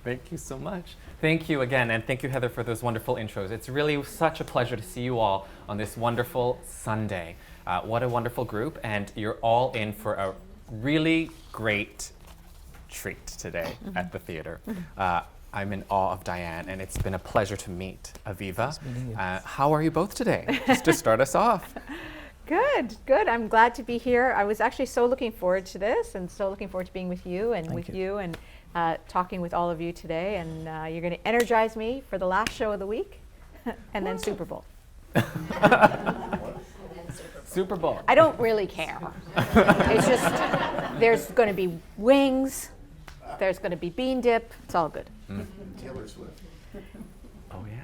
Thank you so much. Thank you again, and thank you, Heather, for those wonderful intros. It's really such a pleasure to see you all on this wonderful Sunday. What a wonderful group, and you're all in for a really great treat today at the theater. I'm in awe of Diane, and it's been a pleasure to meet Aviva. Nice meeting you. How are you both today? Just to start us off. Good, good. I'm glad to be here. I was actually so looking forward to this and so looking forward to being with you and talking with all of you today. And you're going to energize me for the last show of the week and then Super Bowl. Super Bowl. I don't really care. It's just, there's going to be wings, there's going to be bean dip. It's all good. Taylor Swift. Oh, yeah.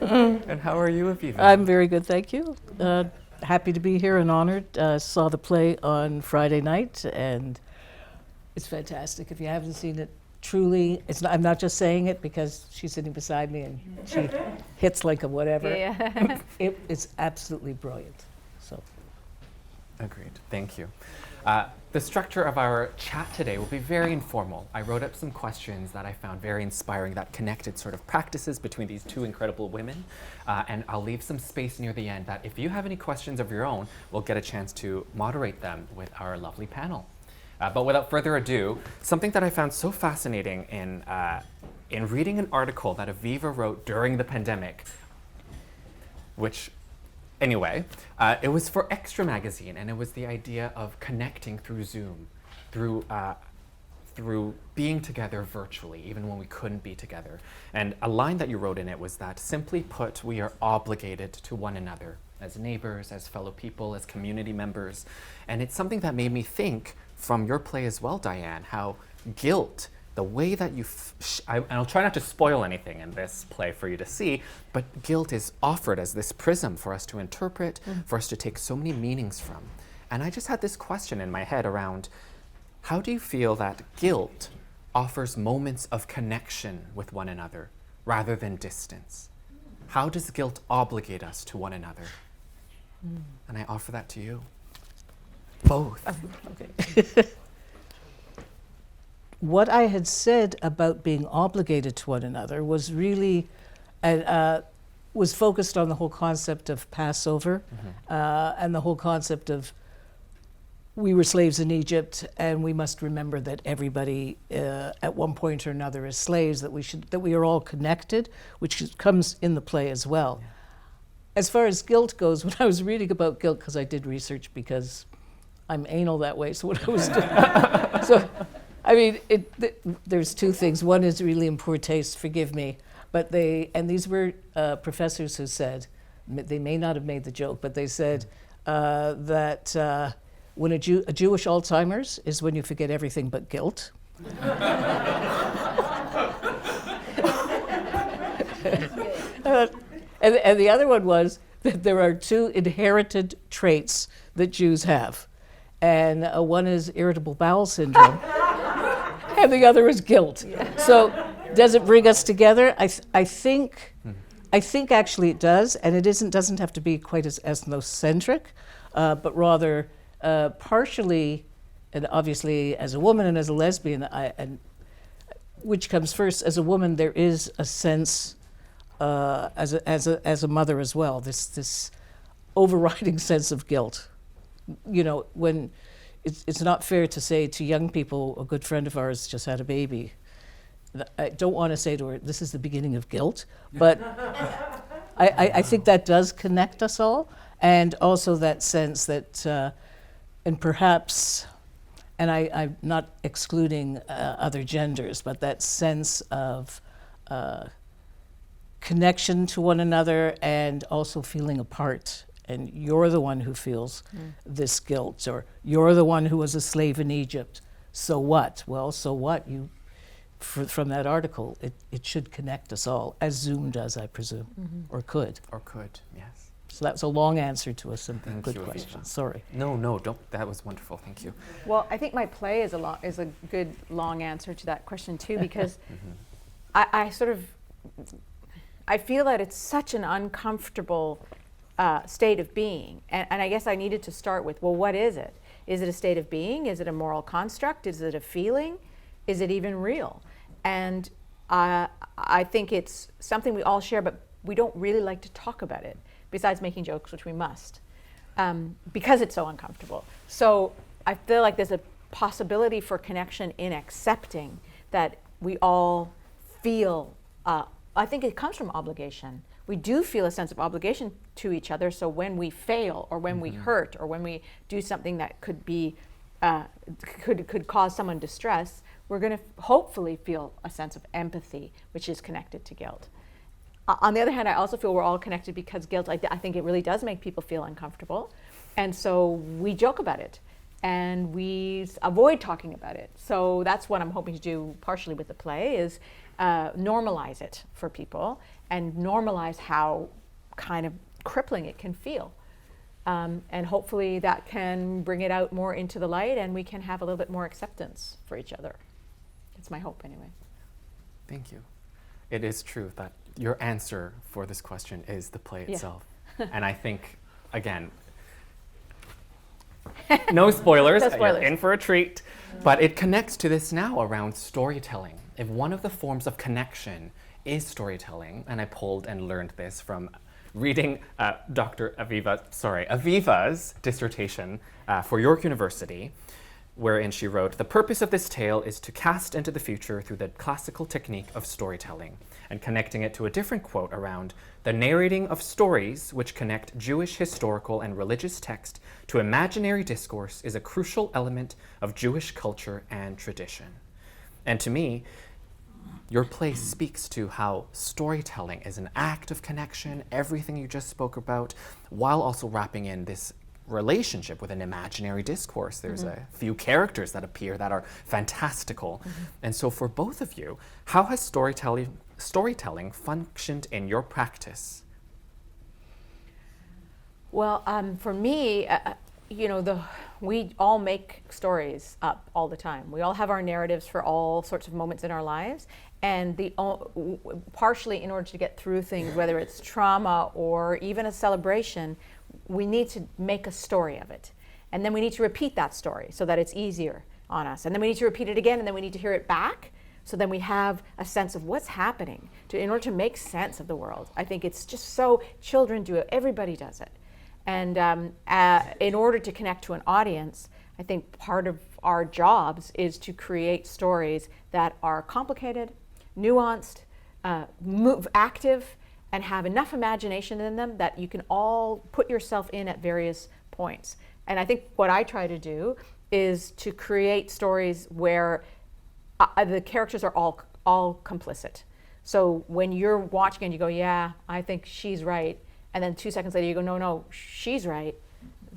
And how are you, Aviva? I'm very good, thank you. Happy to be here and honored. Saw the play on Friday night, and it's fantastic. If you haven't seen it, truly, I'm not just saying it because she's sitting beside me and she hits like a whatever. Yeah. It's absolutely brilliant. So, Agreed. Thank you. The structure of our chat today will be very informal. I wrote up some questions that I found very inspiring that connected sort of practices between these two incredible women. And I'll leave some space near the end that if you have any questions of your own, we'll get a chance to moderate them with our lovely panel. But without further ado, something that I found so fascinating in reading an article that Aviva wrote during the pandemic, which anyway, it was for Extra Magazine, and it was the idea of connecting through Zoom, through being together virtually, even when we couldn't be together. And a line that you wrote in it was that, simply put, we are obligated to one another as neighbors, as fellow people, as community members. And it's something that made me think, from your play as well, Diane, how guilt, the way that you, and I'll try not to spoil anything in this play for you to see, but guilt is offered as this prism for us to interpret, for us to take so many meanings from. And I just had this question in my head around, how do you feel that guilt offers moments of connection with one another rather than distance? How does guilt obligate us to one another? And I offer that to you. Both. okay. What I had said about being obligated to one another was really, was focused on the whole concept of Passover, and the whole concept of we were slaves in Egypt, and we must remember that everybody at one point or another is slaves. That we are all connected, which comes in the play as well. Yeah. As far as guilt goes, when I was reading about guilt, because I did research because I'm anal that way, so what I was doing, so. I mean, there's two things. One is really in poor taste, forgive me, but these were professors who said, they may not have made the joke, but they said that when a Jewish Alzheimer's is when you forget everything but guilt. And the other one was that there are two inherited traits that Jews have. And one is irritable bowel syndrome. And the other is guilt. Yeah. So does it bring us together? I think actually it does, and it doesn't have to be quite as ethnocentric, but rather partially, and obviously as a woman and as a lesbian, and which comes first? As a woman, there is a sense, as a mother as well, this overriding sense of guilt. You know, when it's not fair to say to young people, a good friend of ours just had a baby. I don't want to say to her, this is the beginning of guilt, but I think that does connect us all, and also that sense that, and perhaps, and I'm not excluding other genders, but that sense of connection to one another and also feeling apart. And you're the one who feels this guilt, or you're the one who was a slave in Egypt. So what? Well, so what? From that article, it should connect us all, as Zoom does, I presume, or could. Or could, yes. So that's a long answer to a simple, good Aviva. question. Sorry. No, don't. That was wonderful. Thank you. Well, I think my play is a good long answer to that question too, because I feel that it's such an uncomfortable state of being. And I guess I needed to start with, well, what is it? Is it a state of being? Is it a moral construct? Is it a feeling? Is it even real? And I think it's something we all share, but we don't really like to talk about it, besides making jokes, which we must, because it's so uncomfortable. So I feel like there's a possibility for connection in accepting that we all feel, I think it comes from obligation. We do feel a sense of obligation to each other, so when we fail, or when we hurt, or when we do something that could be, could cause someone distress, we're going to hopefully feel a sense of empathy, which is connected to guilt. On the other hand, I also feel we're all connected because guilt, I think it really does make people feel uncomfortable. And so we joke about it and we avoid talking about it. So that's what I'm hoping to do partially with the play, is normalize it for people and normalize how kind of crippling it can feel. And hopefully that can bring it out more into the light and we can have a little bit more acceptance for each other. That's my hope anyway. Thank you. It is true that your answer for this question is the play itself. And I think, again, no spoilers, No spoilers. You're in for a treat, but it connects to this now around storytelling. If one of the forms of connection is storytelling, and I pulled and learned this from reading Aviva's dissertation for York University, wherein she wrote, "The purpose of this tale is to cast into the future through the classical technique of storytelling," and connecting it to a different quote around the narrating of stories which connect Jewish historical and religious text to imaginary discourse is a crucial element of Jewish culture and tradition. And to me, your play speaks to how storytelling is an act of connection, everything you just spoke about, while also wrapping in this relationship with an imaginary discourse. There's a few characters that appear that are fantastical. And so for both of you, how has storytelling functioned in your practice? Well, for me, we all make stories up all the time. We all have our narratives for all sorts of moments in our lives, and partially in order to get through things, whether it's trauma or even a celebration, we need to make a story of it. And then we need to repeat that story so that it's easier on us. And then we need to repeat it again, and then we need to hear it back. So then we have a sense of what's happening in order to make sense of the world. I think it's just so, children do it, everybody does it. And in order to connect to an audience, I think part of our jobs is to create stories that are complicated, nuanced, active, and have enough imagination in them that you can all put yourself in at various points. And I think what I try to do is to create stories where the characters are all complicit. So when you're watching and you go, yeah, I think she's right, and then 2 seconds later you go, no, she's right,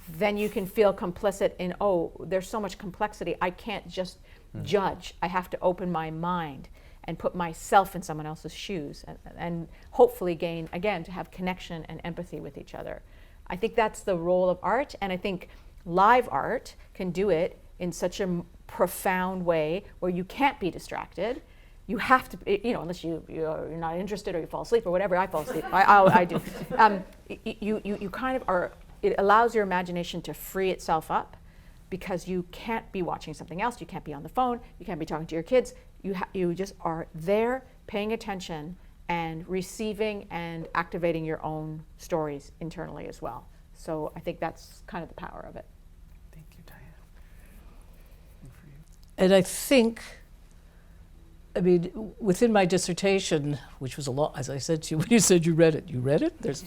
then you can feel complicit in, oh, there's so much complexity, I can't just judge. I have to open my mind and put myself in someone else's shoes and hopefully gain, again, to have connection and empathy with each other. I think that's the role of art, and I think live art can do it in such a profound way where you can't be distracted. You have to, unless you're not interested or you fall asleep or whatever. I fall asleep. I do. You kind of are. It allows your imagination to free itself up, because you can't be watching something else. You can't be on the phone. You can't be talking to your kids. You just are there, paying attention and receiving and activating your own stories internally as well. So I think that's kind of the power of it. Thank you, Diane. And for you? And I think, within my dissertation, which was a lot, as I said to you when you said you read it. You read it? It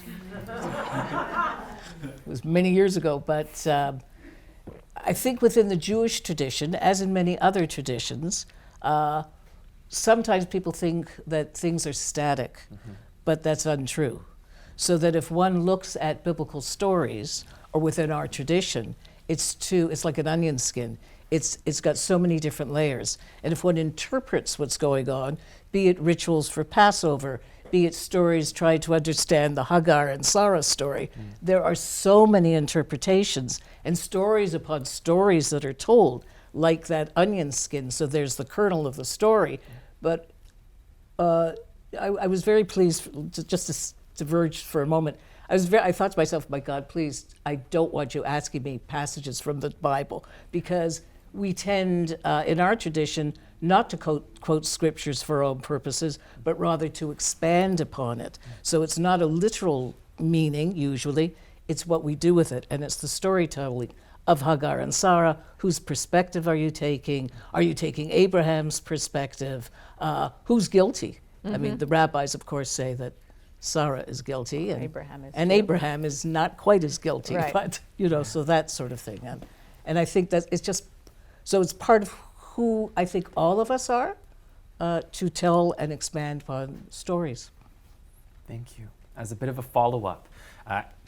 was many years ago, but I think within the Jewish tradition, as in many other traditions, sometimes people think that things are static, but that's untrue. So that if one looks at biblical stories, or within our tradition, it's like an onion skin. It's got so many different layers. And if one interprets what's going on, be it rituals for Passover, be it stories trying to understand the Hagar and Sarah story, there are so many interpretations and stories upon stories that are told, like that onion skin. So there's the kernel of the story. But I was very pleased, just to diverge for a moment, I thought to myself, my God, please, I don't want you asking me passages from the Bible, because we tend, in our tradition, not to quote scriptures for our own purposes, but rather to expand upon it. So it's not a literal meaning, usually, it's what we do with it, and it's the storytelling of Hagar and Sarah. Whose perspective are you taking? Are you taking Abraham's perspective? Who's guilty? I mean, the rabbis, of course, say that Sarah is guilty, and Abraham is not quite as guilty, Right. but, so that sort of thing. And I think that it's just, so it's part of who I think all of us are, to tell and expand upon stories. Thank you. As a bit of a follow-up,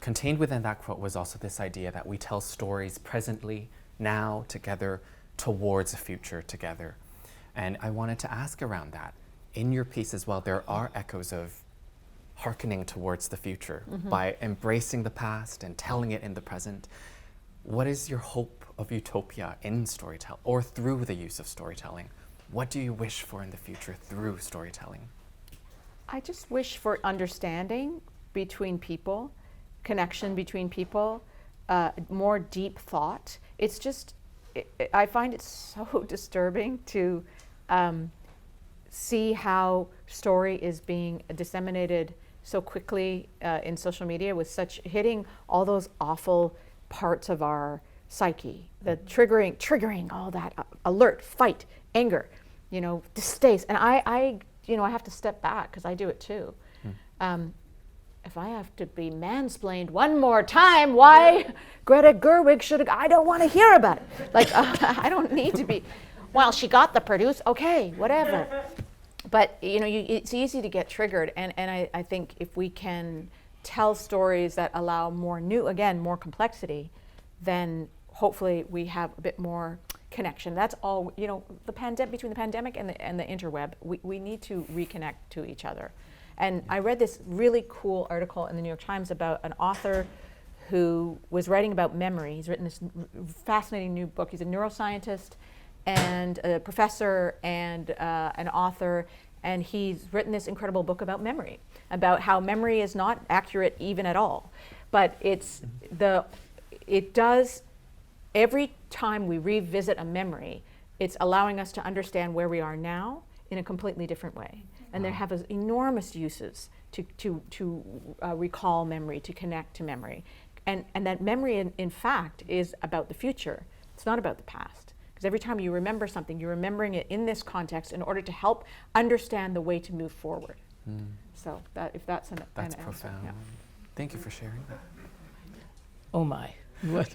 contained within that quote was also this idea that we tell stories presently, now, together, towards a future together. And I wanted to ask around that. In your piece as well, there are echoes of hearkening towards the future by embracing the past and telling it in the present. What is your hope of utopia in storytelling or through the use of storytelling? What do you wish for in the future through storytelling? I just wish for understanding between people, connection between people, more deep thought. It's just, I find it so disturbing to see how story is being disseminated so quickly in social media, with such hitting all those awful parts of our psyche, the triggering all that alert, fight, anger, distaste. And I have to step back because I do it too. If I have to be mansplained one more time, why Greta Gerwig I don't want to hear about it. Like, I don't need to be, well, she got the produce, okay, whatever. But, it's easy to get triggered. And I think if we can tell stories that allow more complexity, then hopefully we have a bit more connection. That's all, between the pandemic and the interweb, we need to reconnect to each other. And I read this really cool article in the New York Times about an author who was writing about memory. He's written this fascinating new book. He's a neuroscientist and a professor and an author, and he's written this incredible book about memory, about how memory is not accurate even at all. But it does, every time we revisit a memory, it's allowing us to understand where we are now in a completely different way. And they have enormous uses to recall memory, to connect to memory. And that memory, in fact, is about the future. It's not about the past. Because every time you remember something, you're remembering it in this context in order to help understand the way to move forward. So if that's an That's answer, profound. yeah. Thank you for sharing that. Oh my. What?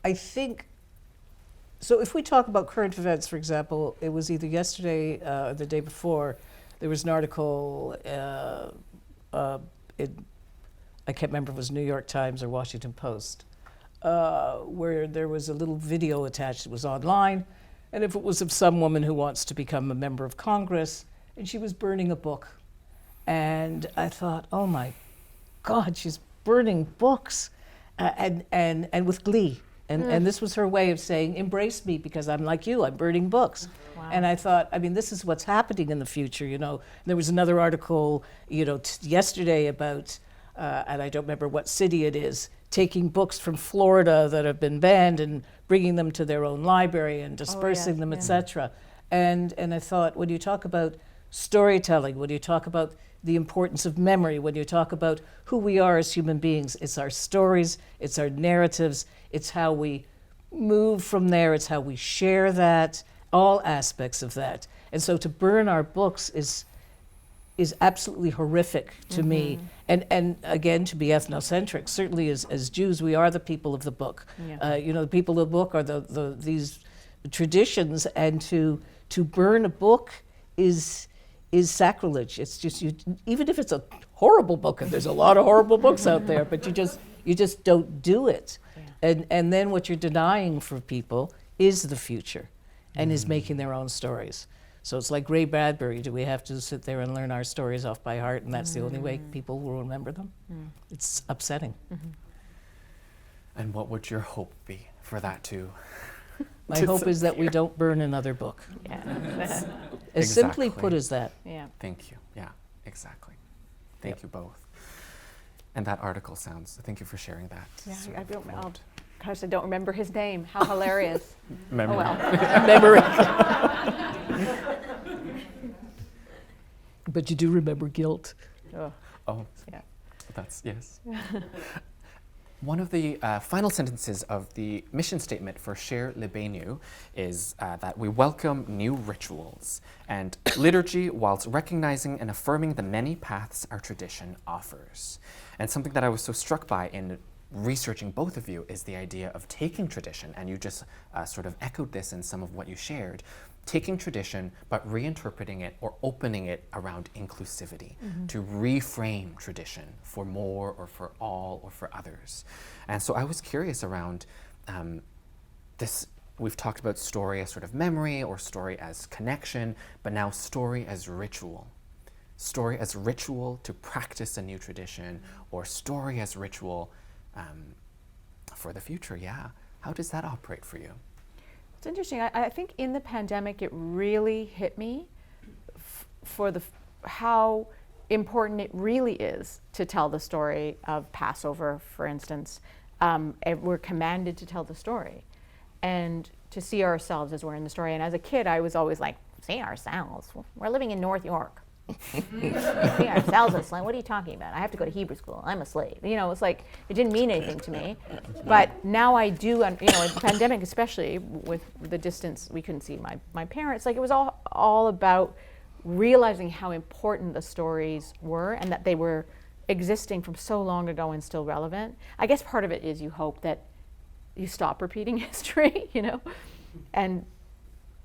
I think, so if we talk about current events, for example, it was either yesterday or the day before, there was an article, I can't remember if it was New York Times or Washington Post, where there was a little video attached that was online, and if it was of some woman who wants to become a member of Congress, and she was burning a book. And I thought, oh my God, she's burning books, and with glee. And this was her way of saying, embrace me because I'm like you, I'm burning books. Wow. And I thought, this is what's happening in the future, There was another article, yesterday about, and I don't remember what city it is, taking books from Florida that have been banned and bringing them to their own library and dispersing them, etc. And I thought, when you talk about storytelling, when you talk about the importance of memory, when you talk about who we are as human beings, it's our stories, it's our narratives, it's how we move from there, it's how we share that, all aspects of that. And so to burn our books is absolutely horrific to me. And again, to be ethnocentric, certainly as Jews, we are the people of the book. Yeah. The people of the book are these traditions, and to burn a book is sacrilege. It's just, even if it's a horrible book, and there's a lot of horrible books out there, but you just don't do it. Yeah. And then what you're denying for people is the future, and is making their own stories. So it's like Ray Bradbury. Do we have to sit there and learn our stories off by heart, and that's the only way people will remember them? It's upsetting. And what would your hope be for that too? My hope is that we don't burn another book. Yeah. As simply put as that. Yeah. Thank you. Yeah, exactly. Thank you both. And that article sounds, thank you for sharing that. Yeah, sort I of don't know. quote. Gosh, I don't remember his name. How hilarious. Memory. Oh well. Memory. But you do remember guilt. Oh, Oh, yeah. that's, yes. One of the final sentences of the mission statement for Cher Libenu is that we welcome new rituals and liturgy whilst recognizing and affirming the many paths our tradition offers. And something that I was so struck by in researching both of you is the idea of taking tradition, and you just sort of echoed this in some of what you shared, taking tradition but reinterpreting it or opening it around inclusivity, to reframe tradition for more or for all or for others. And so I was curious around this. We've talked about story as sort of memory or story as connection, but now story as ritual. Story as ritual to practice a new tradition, or story as ritual for the future. Yeah. How does that operate for you? It's interesting. I think in the pandemic, it really hit me for how important it really is to tell the story of Passover, for instance. We're commanded to tell the story and to see ourselves as we're in the story. And as a kid, I was always like, see ourselves? We're living in North York. See ourselves as slaves? What are you talking about? I have to go to Hebrew school. I'm a slave. You know, it's like, it didn't mean anything to me. But now I do, in the pandemic especially, with the distance, we couldn't see my parents. Like, it was all about realizing how important the stories were and that they were existing from so long ago and still relevant. I guess part of it is you hope that you stop repeating history, And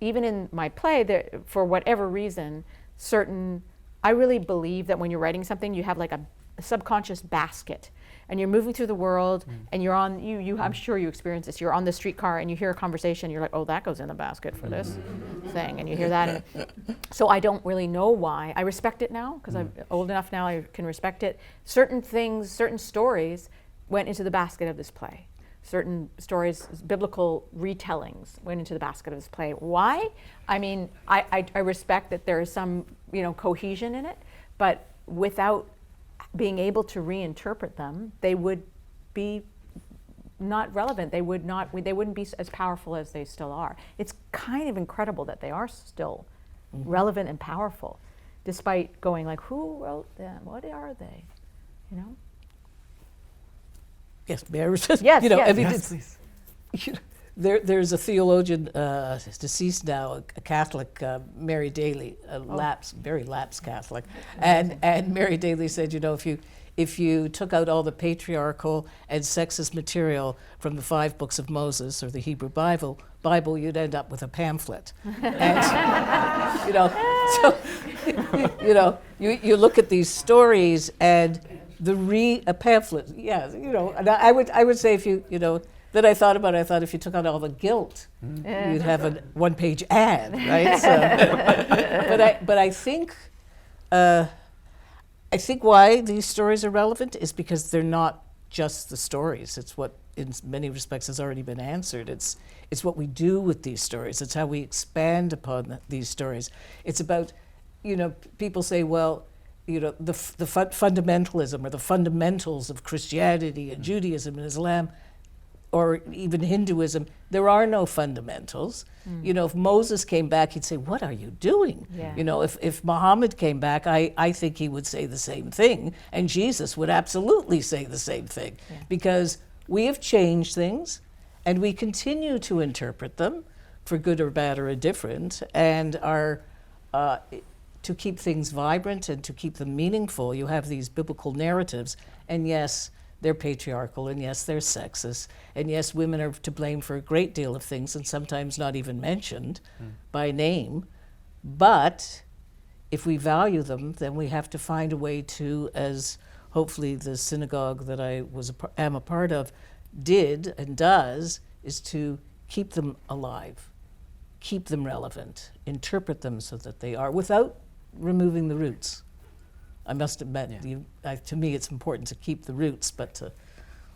even in my play, for whatever reason, I really believe that when you're writing something, you have like a subconscious basket, and you're moving through the world, and you're on, I'm sure you experience this, you're on the streetcar and you hear a conversation, you're like, oh, that goes in the basket for this thing, and you hear that. So I don't really know why. I respect it now, because I'm old enough now, I can respect it. Certain things, certain stories went into the basket of this play. Certain stories, biblical retellings, went into the basket of this play. Why? I mean, I respect that there is some, cohesion in it, but without being able to reinterpret them, they would be not relevant. They wouldn't be as powerful as they still are. It's kind of incredible that they are still relevant and powerful, despite going like, who wrote them? What are they? Yes, may I resist? Yes, I mean, Yes, please. There's a theologian, deceased now, a Catholic, Mary Daly, very lapsed Catholic, and Mary Daly said, if you took out all the patriarchal and sexist material from the 5 books of Moses or the Hebrew Bible, you'd end up with a pamphlet. And, you look at these stories and a pamphlet, yeah, and I would say that I thought if you took out all the guilt, you'd have a 1-page ad, right? So, but I think why these stories are relevant is because they're not just the stories. It's what, in many respects, has already been answered. It's what we do with these stories. It's how we expand upon these stories. It's about, people say, well, the fundamentalism or the fundamentals of Christianity and Judaism and Islam, or even Hinduism, there are no fundamentals. If Moses came back, he'd say, what are you doing? Yeah. If Muhammad came back, I think he would say the same thing, and Jesus would absolutely say the same thing, because we have changed things, and we continue to interpret them for good or bad or indifferent, and are to keep things vibrant and to keep them meaningful, you have these biblical narratives, and yes, they're patriarchal, and yes, they're sexist, and yes, women are to blame for a great deal of things, and sometimes not even mentioned by name. But if we value them, then we have to find a way to, as hopefully the synagogue that I am a part of did and does, is to keep them alive, keep them relevant, interpret them so that they are, without removing the roots. I must admit, to me, it's important to keep the roots, but to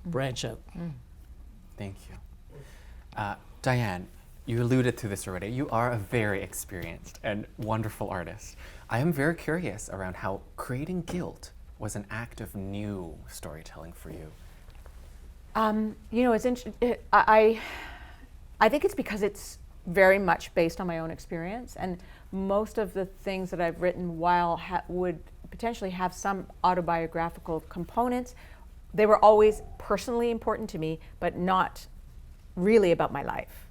branch out. Thank you. Diane, you alluded to this already. You are a very experienced and wonderful artist. I am very curious around how creating guilt was an act of new storytelling for you? It's interesting. I think it's because it's very much based on my own experience, and most of the things that I've written, while would potentially have some autobiographical components, they were always personally important to me, but not really about my life.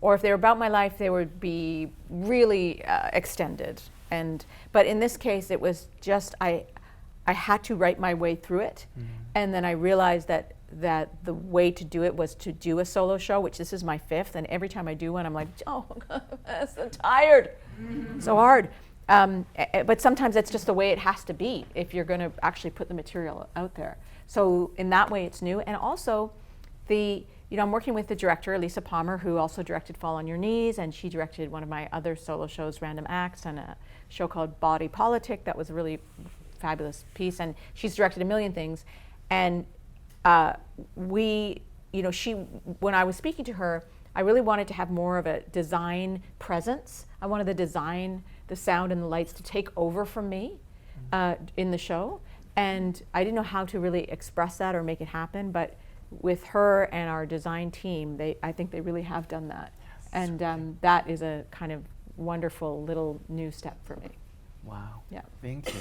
Or if they were about my life, they would be really extended. But in this case, it was just I had to write my way through it, and then I realized that the way to do it was to do a solo show, which this is my 5th, and every time I do one, I'm like, oh, I'm so tired, so hard. But sometimes it's just the way it has to be if you're going to actually put the material out there. So in that way, it's new, and also I'm working with the director, Lisa Palmer, who also directed Fall on Your Knees, and she directed one of my other solo shows, Random Acts, and a show called Body Politic that was a really fabulous piece, and she's directed a million things. And when I was speaking to her, I really wanted to have more of a design presence. I wanted the sound and the lights to take over from me in the show. And I didn't know how to really express that or make it happen, but with her and our design team, I think they really have done that. Yes, and that is a kind of wonderful little new step for me. Wow. Yeah. Thank you.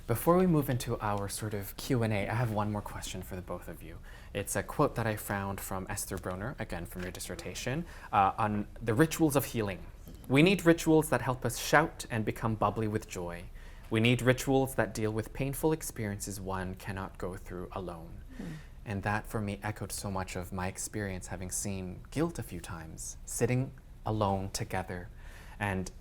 Before we move into our sort of Q&A, I have one more question for the both of you. It's a quote that I found from Esther Broner, again from your dissertation, on the rituals of healing. We need rituals that help us shout and become bubbly with joy. We need rituals that deal with painful experiences one cannot go through alone. And that for me echoed so much of my experience having seen Guilt a few times, sitting alone together, and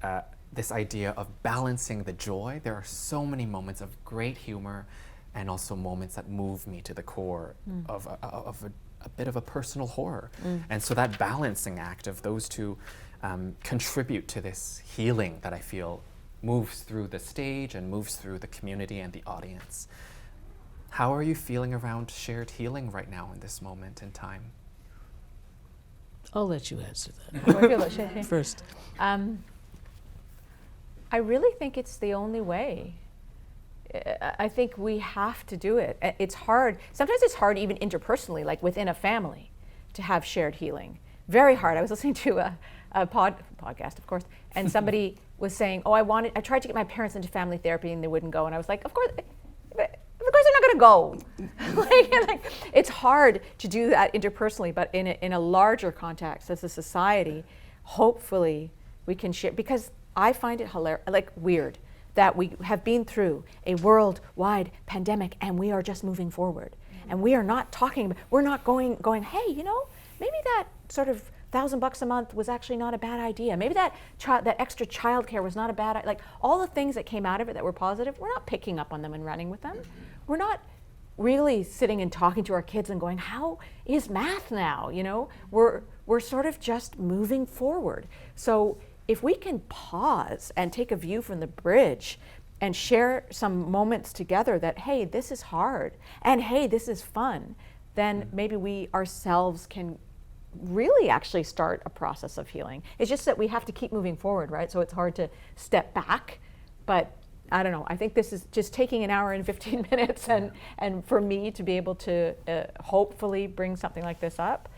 this idea of balancing the joy. There are so many moments of great humor and also moments that move me to the core of a bit of a personal horror. And so that balancing act of those two contribute to this healing that I feel moves through the stage and moves through the community and the audience. How are you feeling around shared healing right now in this moment in time? I'll let you answer that first. I really think it's the only way. I think we have to do it. It's hard. Sometimes it's hard even interpersonally, like within a family, to have shared healing. Very hard. I was listening to a podcast, of course, and somebody was saying, I tried to get my parents into family therapy and they wouldn't go. And I was like, of course they're not going to go. like, it's hard to do that interpersonally, but in a larger context as a society, hopefully we can share, because I find it weird that we have been through a worldwide pandemic and we are just moving forward. And we are not we're not going, hey, maybe that sort of $1,000 a month was actually not a bad idea. Maybe that extra childcare was not a bad idea. Like all the things that came out of it that were positive, we're not picking up on them and running with them. We're not really sitting and talking to our kids and going, how is math now? We're sort of just moving forward. So if we can pause and take a view from the bridge and share some moments together that, hey, this is hard, and hey, this is fun, then maybe we ourselves can really actually start a process of healing. It's just that we have to keep moving forward, right? So it's hard to step back, but I don't know. I think this is just taking an hour and 15 minutes and for me to be able to hopefully bring something like this up,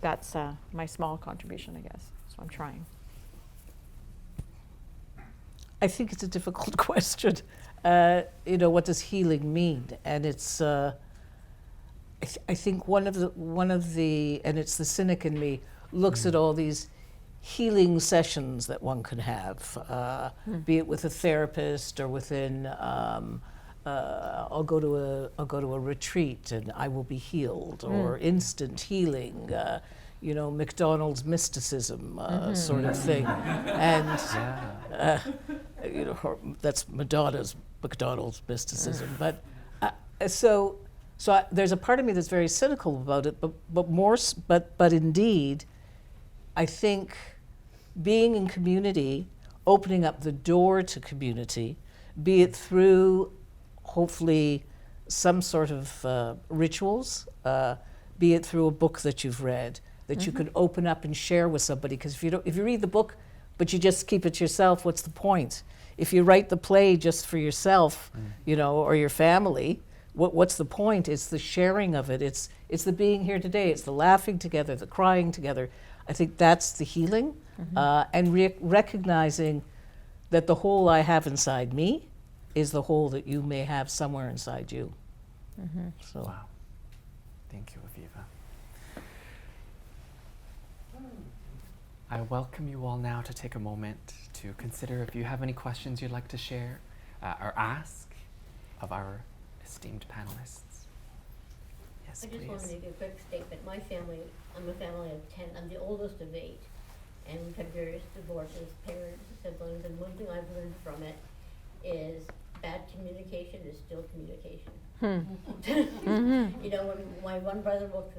that's my small contribution, I guess. So I'm trying. I think it's a difficult question. What does healing mean? And it's, I think one of the, and it's the cynic in me, looks at all these healing sessions that one can have, be it with a therapist or within. I'll go to a retreat and I will be healed, or instant healing. McDonald's mysticism sort of thing, and that's Madonna's McDonald's mysticism. But so there's a part of me that's very cynical about it. But indeed, I think being in community, opening up the door to community, be it through hopefully some sort of rituals, be it through a book that you've read, that you can open up and share with somebody. Because if you read the book, but you just keep it to yourself, what's the point? if you write the play just for yourself, you know, or your family, what's the point? It's the sharing of it. It's the being here today. It's the laughing together, the crying together. I think that's the healing, and recognizing that the hole I have inside me is the hole that you may have somewhere inside you. So. Wow. Thank you, Aviva. I welcome you all now to take a moment to consider if you have any questions you'd like to share or ask of our esteemed panelists. Yes, I just please. want to make a quick statement. My family, I'm a family of 10. I'm the oldest of 8. And we've had various divorces, parents, siblings, and one thing I've learned from it is bad communication is still communication. You know, when my one brother will,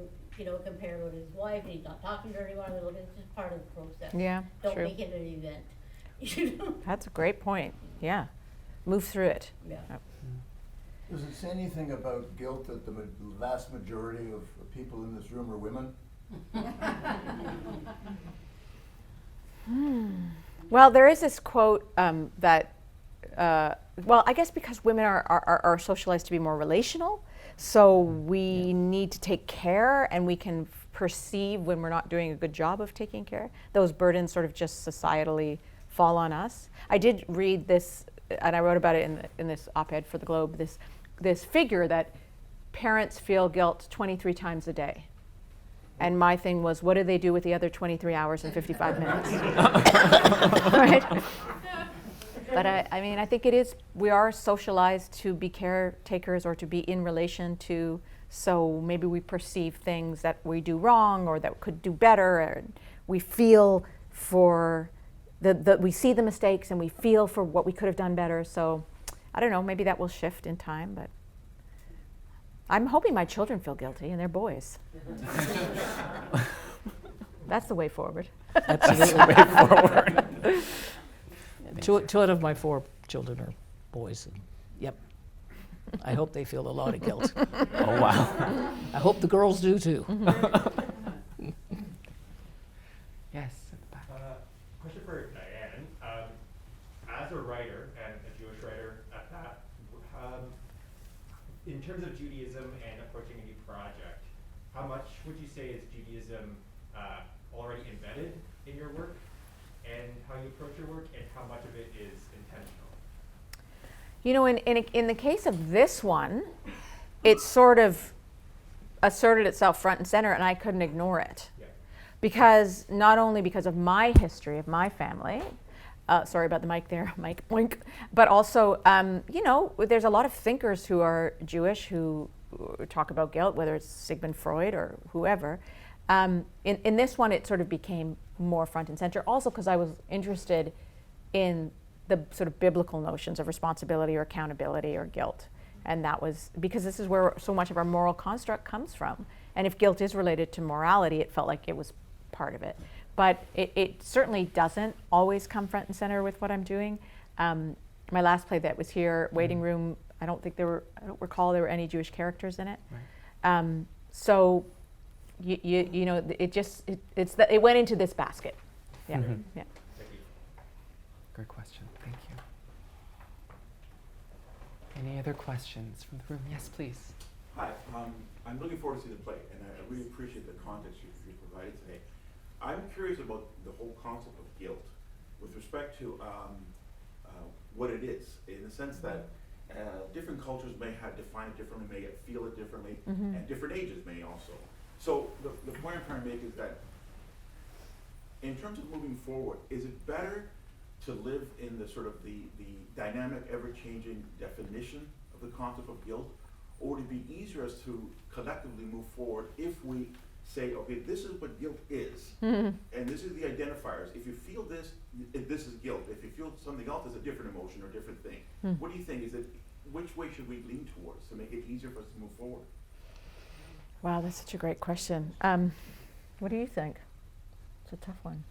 compare with his wife, and he's not talking to her anymore, it's just part of the process. Yeah, Don't true. make it an event. You know? That's a great point. Yeah. Move through it. Yeah. Does it say anything about guilt that the vast majority of people in this room are women? Well, there is this quote that, well, I guess because women are socialized to be more relational, so we need to take care, and we can perceive when we're not doing a good job of taking care. Those burdens sort of just societally fall on us. I did read this, and I wrote about it in this op-ed for the Globe, this figure that parents feel guilt 23 times a day. And my thing was, what do they do with the other 23 hours and 55 minutes? Right? But I mean, I think we are socialized to be caretakers or to be in relation to, so maybe we perceive things that we do wrong or that could do better, and we feel for we see the mistakes and we feel for what we could have done better. So I don't know, maybe that will shift in time, but I'm hoping my children feel guilty, and they're boys. That's the way forward. Absolutely. Way forward. Two out of my 4 children are boys. And, yep. I hope they feel a lot of guilt. Oh, wow. I hope the girls do too. Yes, at the back. Question for Diane. As a writer, and a Jewish writer at that, in terms of Judaism and approaching a new project, how much would you say is Judaism already embedded in your work and how you approach your work, and how much of it is intentional? You know, in the case of this one, it sort of asserted itself front and center, and I couldn't ignore it. Yeah. Because not only because of my history of my family, sorry about the mic there, Mike, boink, but also, you know, there's a lot of thinkers who are Jewish who talk about guilt, whether it's Sigmund Freud or whoever. In this one, it sort of became more front and center, also because I was interested in the sort of biblical notions of responsibility or accountability or guilt. And that was because this is where so much of our moral construct comes from. And if guilt is related to morality, it felt like it was part of it. But it certainly doesn't always come front and center with what I'm doing. My last play that was here, Waiting Room, I don't recall there were any Jewish characters in it. Right. So, you know, it went into this basket. Yeah. Mm-hmm. Yeah. Thank you. Great question. Thank you. Any other questions from the room? Yes, please. Hi, I'm looking forward to seeing the play, and I really appreciate the context you provided today. I'm curious about the whole concept of guilt with respect to what it is, in the sense that different cultures may have defined it differently, may feel it differently, and different ages may also. So the point I'm trying to make is that in terms of moving forward, is it better to live in the sort of the dynamic, ever-changing definition of the concept of guilt, or would it be easier as to collectively move forward if we say, okay, this is what guilt is, and this is the identifiers. If you feel this, this is guilt. If you feel something else, it's a different emotion or a different thing. What do you think? Which way should we lean towards to make it easier for us to move forward? Wow, that's such a great question. What do you think? It's a tough one.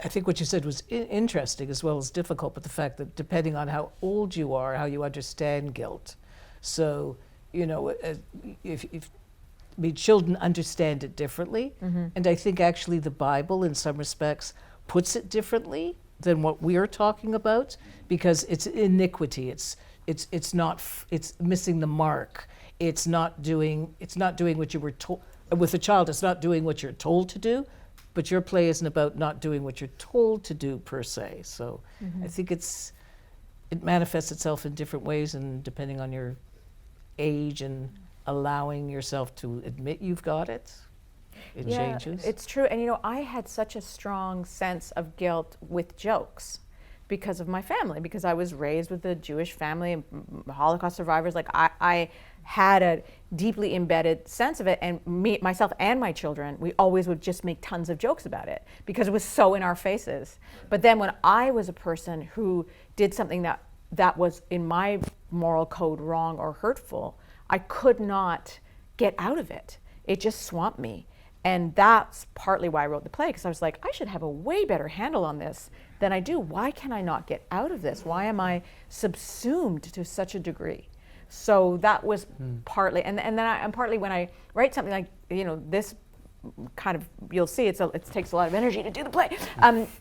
I think what you said was interesting as well as difficult, but the fact that depending on how old you are, how you understand guilt. So, you know, children understand it differently. And I think actually the Bible, in some respects, puts it differently than what we're talking about, because it's iniquity. It's missing the mark. It's not doing what you were told. With a child, it's not doing what you're told to do, but your play isn't about not doing what you're told to do per se. So I think it manifests itself in different ways, and depending on your age and allowing yourself to admit you've got it, it changes. It's true. And I had such a strong sense of guilt with jokes because of my family, because I was raised with a Jewish family and Holocaust survivors. Like I had a deeply embedded sense of it, and myself and my children, we always would just make tons of jokes about it because it was so in our faces. But then when I was a person who did something that was in my moral code wrong or hurtful, I could not get out of it. It just swamped me. And that's partly why I wrote the play, because I was like, I should have a way better handle on this than I do. Why can I not get out of this? Why am I subsumed to such a degree? So that was partly, and then partly when I write something like, this kind of, you'll see it takes a lot of energy to do the play.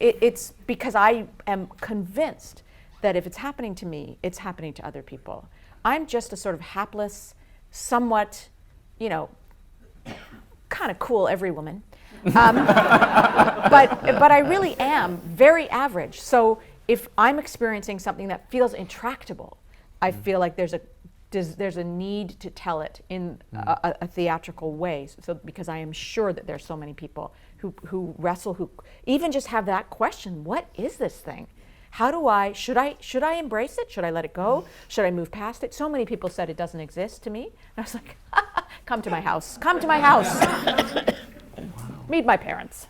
It's because I am convinced that if it's happening to me, it's happening to other people. I'm just a sort of hapless, somewhat, kind of cool every woman. But I really am very average. So if I'm experiencing something that feels intractable, I feel like there's a need to tell it in a theatrical way. So because I am sure that there's so many people who wrestle, who even just have that question: what is this thing? How do should I embrace it? Should I let it go? Should I move past it? So many people said it doesn't exist to me. And I was like, come to my house. Come to my house. Meet my parents.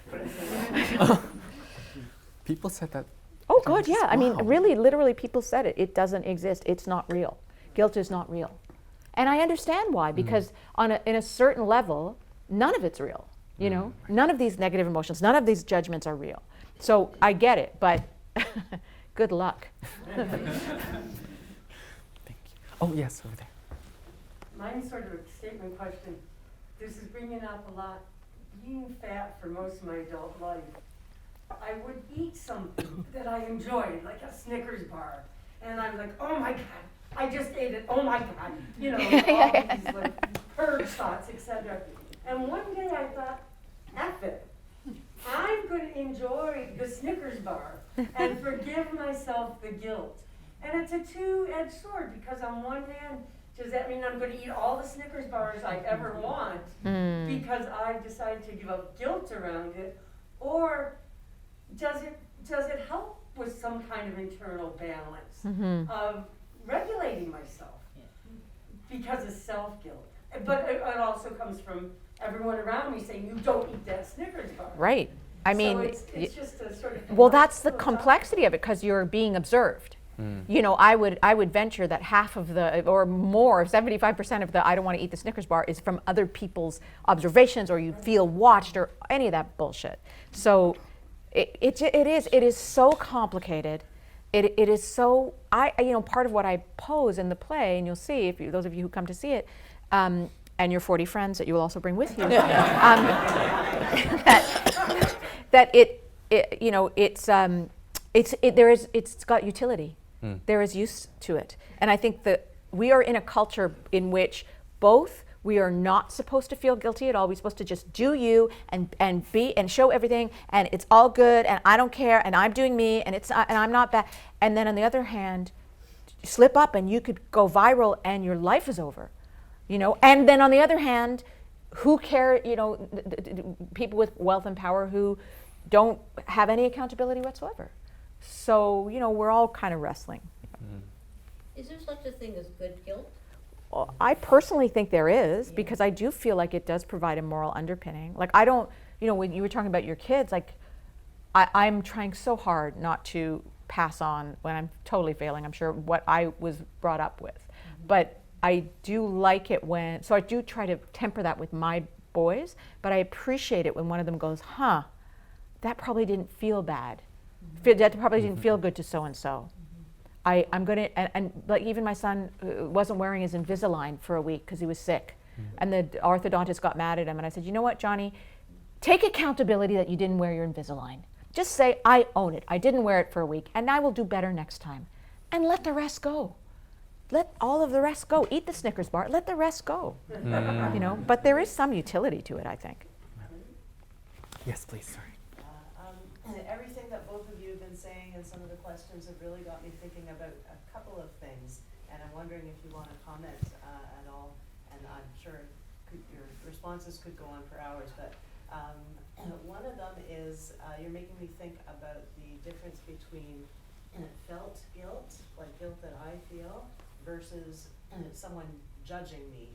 People said that. Oh, good, yeah. I mean, really, literally, people said it. It doesn't exist. It's not real. Guilt is not real. And I understand why, because in a certain level, none of it's real. None of these negative emotions, none of these judgments are real. So I get it, but good luck. Thank you. Oh, yes, over there. Mine's sort of a statement question. This is bringing up a lot. Being fat for most of my adult life, I would eat something that I enjoyed, like a Snickers bar, and I'm like, oh my God, I just ate it, oh my God, all these like purge thoughts, etc. And one day I thought, F it. I'm going to enjoy the Snickers bar and forgive myself the guilt. And it's a two-edged sword, because on one hand, does that mean I'm going to eat all the Snickers bars I ever want because I've decided to give up guilt around it? Or does it help with some kind of internal balance of regulating myself because of self-guilt? But it also comes from everyone around me saying, you don't eat that Snickers bar. Right. I mean, so it's just a sort of... Well, that's the complexity of it, because you're being observed. I would venture that half of the, or more, 75% of the I don't want to eat the Snickers bar is from other people's observations, or you feel watched, or any of that bullshit. So it is so complicated. It is so, part of what I pose in the play, and you'll see, if those of you who come to see it, and your 40 friends that you will also bring with you, it's got utility. There is use to it. And I think that we are in a culture in which both we are not supposed to feel guilty at all. We're supposed to just do you and be and show everything, and it's all good, and I don't care, and I'm doing me, and I'm not bad. And then on the other hand, slip up and you could go viral and your life is over. And then on the other hand, who care, people with wealth and power who don't have any accountability whatsoever. So, we're all kind of wrestling. Is there such a thing as good guilt? Well, I personally think there is, because I do feel like it does provide a moral underpinning. Like, I don't, when you were talking about your kids, like, I'm trying so hard not to pass on, when I'm totally failing, I'm sure, what I was brought up with. But I do like it so I do try to temper that with my boys, but I appreciate it when one of them goes, that probably didn't feel bad. That probably didn't feel good to so-and-so. I'm going to, and like even my son wasn't wearing his Invisalign for a week because he was sick. And the orthodontist got mad at him, and I said, you know what, Johnny, take accountability that you didn't wear your Invisalign. Just say, I own it. I didn't wear it for a week, and I will do better next time. And let the rest go. Let all of the rest go. Eat the Snickers bar. Let the rest go. You know, but there is some utility to it, I think. Yes, please, sorry. Everything that both of you have been saying and some of the questions have really got me thinking about a couple of things, and I'm wondering if you want to comment at all, and I'm sure your responses could go on for hours, but one of them is you're making me think about the difference between felt guilt, like guilt that I feel, versus someone judging me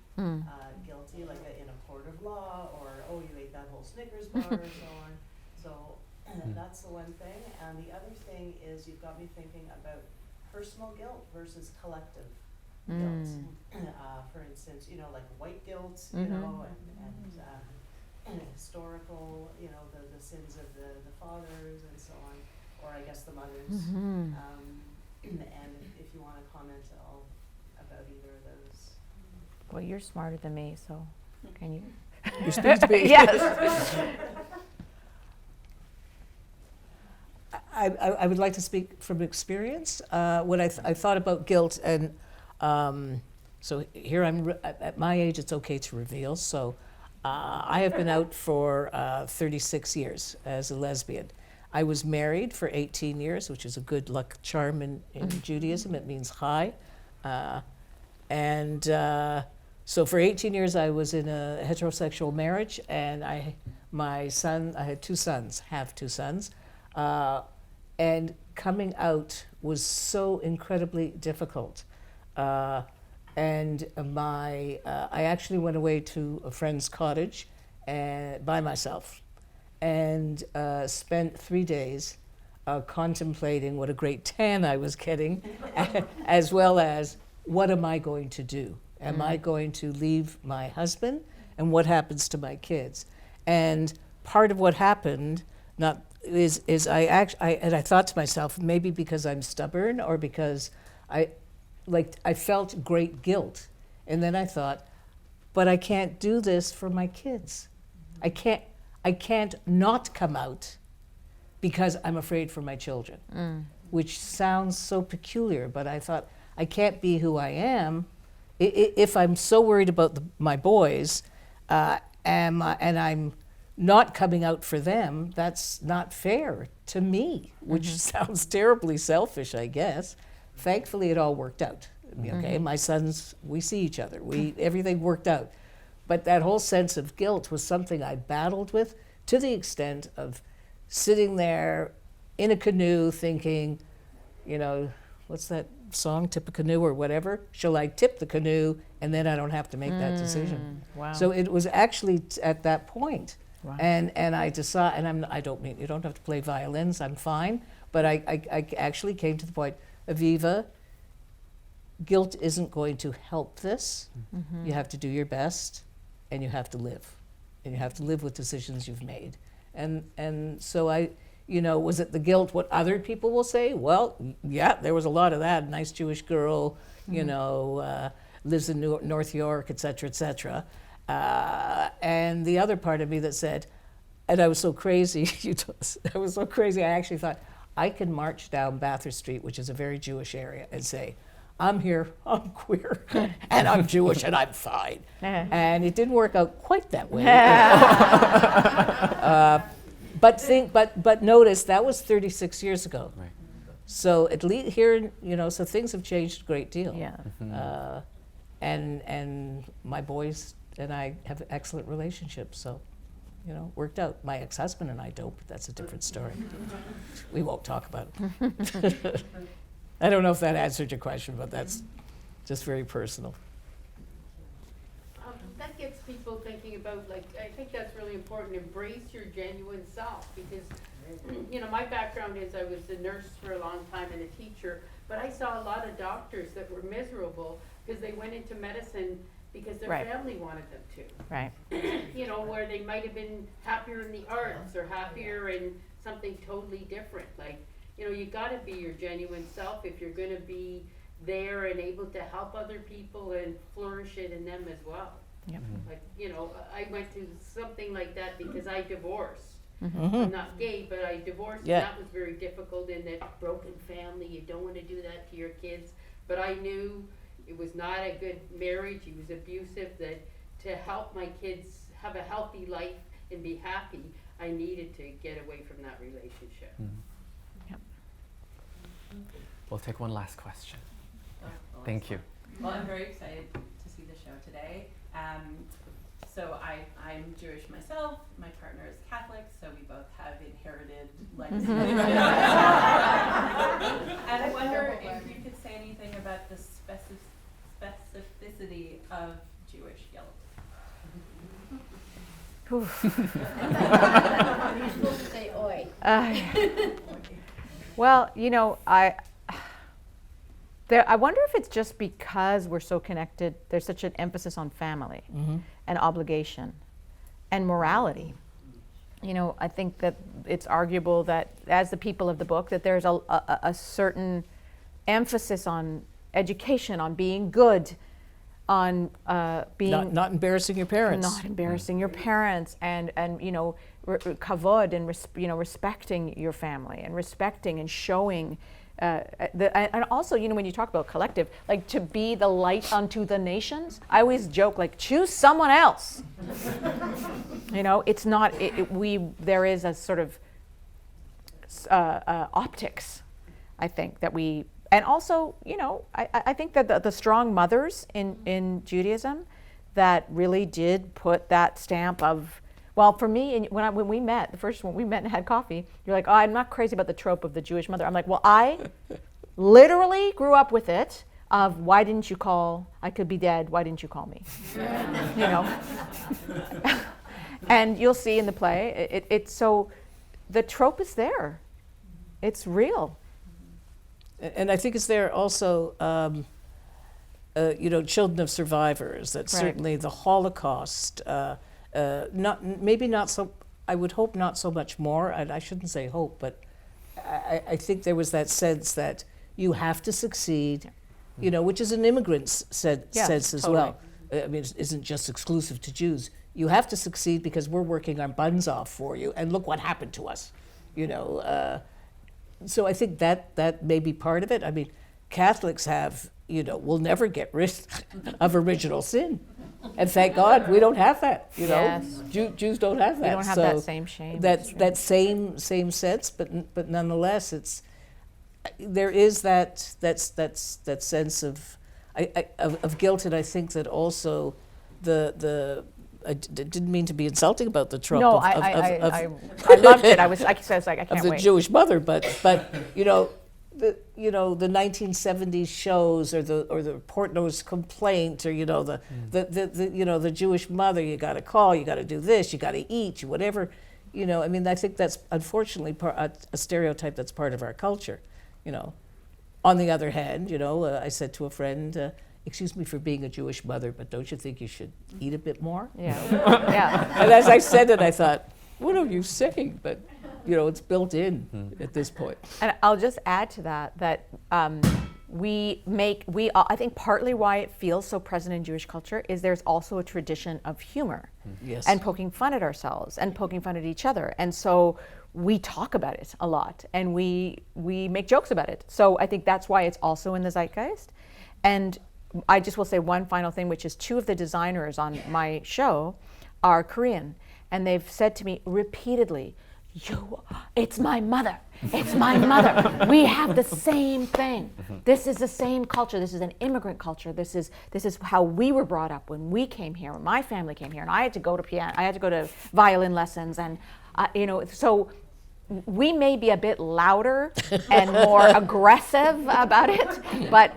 guilty, like in a court of law, or, oh, you ate that whole Snickers bar, or so on. So that's the one thing. And the other thing is you've got me thinking about personal guilt versus collective guilt. For instance, you know, like white guilt, you know, and historical, you know, the sins of the fathers and so on, or I guess the mothers. And if you want to comment at all about either of those. Well, you're smarter than me, so can you? You speak to me. Yes. I would like to speak from experience. When I thought about guilt, and so here I'm at my age, it's okay to reveal. So I have been out for 36 years as a lesbian. I was married for 18 years, which is a good luck charm in Judaism. It means high. So for 18 years I was in a heterosexual marriage, and I had two sons, and coming out was so incredibly difficult. And I actually went away to a friend's cottage by myself, and spent 3 days contemplating what a great tan I was getting, as well as what am I going to do? Am I going to leave my husband? And what happens to my kids? And part of what happened is I thought to myself, maybe because I'm stubborn or because I felt great guilt. And then I thought, but I can't do this for my kids. I can't not come out because I'm afraid for my children, which sounds so peculiar, but I thought, I can't be who I am if I'm so worried about my boys, and I'm not coming out for them. That's not fair to me, which sounds terribly selfish, I guess. Thankfully, it all worked out. Okay, my sons, we see each other. Everything worked out. But that whole sense of guilt was something I battled with, to the extent of sitting there in a canoe thinking, you know, what's that song, tip a canoe or whatever? Shall I tip the canoe and then I don't have to make that decision? Wow. So it was actually at that point. Wow. And I decided, and I don't mean, you don't have to play violins, I'm fine, but I actually came to the point, Aviva, guilt isn't going to help this. You have to do your best, and you have to live. And you have to live with decisions you've made. And so was it the guilt, what other people will say? Well, yeah, there was a lot of that. Nice Jewish girl, lives in North York, et cetera, et cetera. And the other part of me that said, and I was so crazy, I was so crazy, I actually thought, I can march down Bathurst Street, which is a very Jewish area, and say, I'm here, I'm queer, and I'm Jewish, and I'm fine. And it didn't work out quite that way. But notice, that was 36 years ago. Right. So at least here, so things have changed a great deal. Yeah. And my boys and I have an excellent relationship, so, worked out. My ex-husband and I don't, but that's a different story. We won't talk about it. I don't know if that answered your question, but that's just very personal. That gets people thinking about, I think that's really important, embrace your genuine self, because, my background is I was a nurse for a long time and a teacher, but I saw a lot of doctors that were miserable because they went into medicine because their family wanted them to. Right. Where they might have been happier in the arts or happier in something totally different. You gotta be your genuine self if you're gonna be there and able to help other people and flourish it in them as well. Yep. I went to something like that because I divorced. I'm not gay, but I divorced, Yeah. and that was very difficult in that broken family. You don't want to do that to your kids. But I knew it was not a good marriage. He was abusive. That to help my kids have a healthy life and be happy, I needed to get away from that relationship. Yep. We'll take one last question. Thank you. Well, I'm very excited to see the show today. So I'm Jewish myself. My partner is Catholic, so we both have inherited legacy. And I wonder if you could say anything about the specificity of Jewish guilt. You're supposed to say oi. Well, you know, I wonder if it's just because we're so connected, there's such an emphasis on family and obligation and morality. You know, I think that it's arguable that as the people of the book, that there's a certain emphasis on education, on being good, on being Not embarrassing your parents. not embarrassing your parents, and you know, kavod, and respecting your family, and respecting and showing and also, you know, when you talk about collective, like to be the light unto the nations, I always joke, like, choose someone else. You know, it's not, there is a sort of optics, I think, that we, and also, you know, I think that the strong mothers in Judaism that really did put that stamp of, well, for me, when we met, the first one we met and had coffee, you're like, oh, I'm not crazy about the trope of the Jewish mother. I'm like, well, I literally grew up with it of, why didn't you call, I could be dead, why didn't you call me? You know? And you'll see in the play, it's so, the trope is there. It's real. And I think it's there also, you know, children of survivors, that certainly the Holocaust, not so, I would hope not so much more, and I shouldn't say hope, but I think there was that sense that you have to succeed, you know, which is an immigrant's sense as well. I mean, it isn't just exclusive to Jews. You have to succeed because we're working our buns off for you, and look what happened to us, you know. So I think that may be part of it. I mean, Catholics have, you know, will never get rid of original sin. And thank God we don't have that, you know. Yes. Jews don't have that. We don't have that same shame. That same sense, but nonetheless, there is that sense of guilt, and I think that also I didn't mean to be insulting about the trope. No, I loved it. I was like, I can't of the wait. Jewish mother, but you know. The 1970s shows, or the Portnoy's Complaint, or the Jewish mother, you got to call, you got to do this, you got to eat, whatever, you know. I mean, I think that's unfortunately a stereotype that's part of our culture, you know. On the other hand, you know, I said to a friend, excuse me for being a Jewish mother, but don't you think you should eat a bit more? Yeah, yeah. And as I said it, I thought, what are you saying? But you know, it's built in at this point. And I'll just add to that I think partly why it feels so present in Jewish culture is there's also a tradition of humor. Yes. And poking fun at ourselves and poking fun at each other. And so we talk about it a lot, and we make jokes about it. So I think that's why it's also in the zeitgeist. And I just will say one final thing, which is 2 of the designers on my show are Korean. And they've said to me repeatedly, it's my mother. It's my mother. We have the same thing. This is the same culture. This is an immigrant culture. This is how we were brought up when we came here, when my family came here, and I had to go to piano. I had to go to violin lessons, and you know. So we may be a bit louder and more aggressive about it, but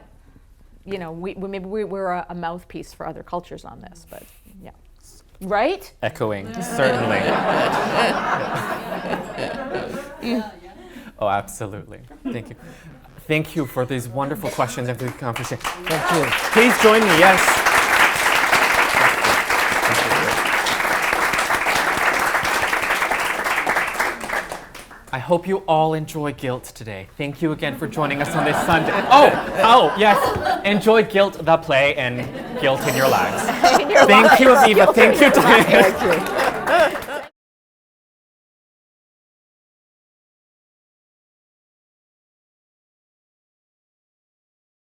you know, we're a mouthpiece for other cultures on this. But yeah. Right? Echoing, certainly. Oh, absolutely. Thank you. Thank you for these wonderful questions and for the conversation. Thank you. Please join me, yes. I hope you all enjoy Guilt today. Thank you again for joining us on this Sunday. Oh, yes. Enjoy Guilt, the play, and Guilt in your lives. Thank you, Aviva. Thank you, Diane. Thank you.